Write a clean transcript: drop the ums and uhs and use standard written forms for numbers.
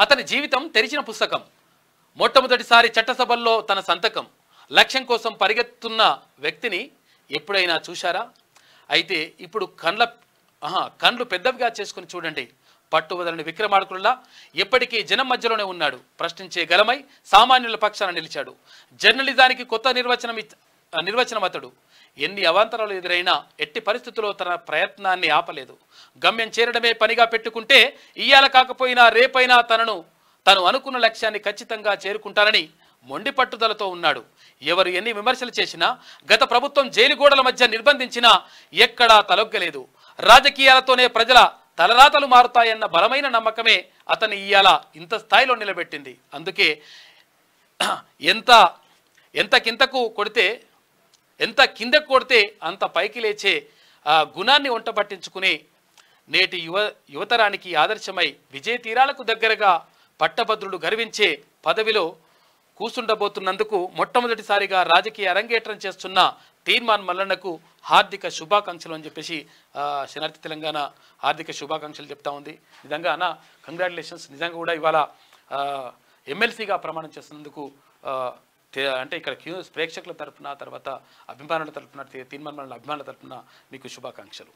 అతని జీవితం తెరిచిన పుస్తకం. మొట్టమొదటిసారి చట్టసభల్లో తన సంతకం. లక్ష్యం కోసం పరిగెత్తున్న వ్యక్తిని ఎప్పుడైనా చూశారా? అయితే ఇప్పుడు కండ్లు పెద్దవిగా చేసుకుని చూడండి. పట్టువదలని విక్రమార్కుల్లా ఎప్పటికీ జనం మధ్యలోనే ఉన్నాడు. ప్రశ్నించే గలమై సామాన్యుల పక్షాన నిలిచాడు. జర్నలిజానికి కొత్త నిర్వచనం అతడు. ఎన్ని అవాంతరాలు ఎదురైనా ఎట్టి పరిస్థితుల్లో తన ప్రయత్నాన్ని ఆపలేదు. గమ్యం చేరడమే పనిగా పెట్టుకుంటే ఇయ్యాల కాకపోయినా రేపైనా తను అనుకున్న లక్ష్యాన్ని ఖచ్చితంగా చేరుకుంటానని మొండి పట్టుదలతో ఉన్నాడు. ఎవరు ఎన్ని విమర్శలు చేసినా, గత ప్రభుత్వం జైలు గోడల మధ్య నిర్బంధించినా ఎక్కడా తలొగ్గలేదు. రాజకీయాలతోనే ప్రజల తలరాతలు మారుతాయన్న బలమైన నమ్మకమే అతన్ని ఇయ్యాల ఇంత స్థాయిలో నిలబెట్టింది. అందుకే ఎంత కిందకు కొడితే అంత పైకి లేచే గుణాన్ని వంటబట్టించుకుని నేటి యువతరానికి ఆదర్శమై విజయ తీరాలకు దగ్గరగా పట్టభద్రుడు గర్వించే పదవిలో కూసుండబోతున్నందుకు మొట్టమొదటిసారిగా రాజకీయ అరంగేట్రం చేస్తున్న తీర్మాన్ మల్లన్నకు హార్దిక శుభాకాంక్షలు అని చెప్పేసి శనార్థి తెలంగాణ హార్దిక శుభాకాంక్షలు చెప్తా ఉంది. నిజంగా అన్న కంగ్రాచులేషన్స్. నిజంగా కూడా ఇవాళ ఎమ్మెల్సీగా ప్రమాణం చేస్తున్నందుకు అంటే ఇక్కడ ప్రేక్షకుల తరఫున, తర్వాత అభిమానుల తరఫున, తీర్మాన్ మల్లన్న అభిమానుల తరఫున మీకు శుభాకాంక్షలు.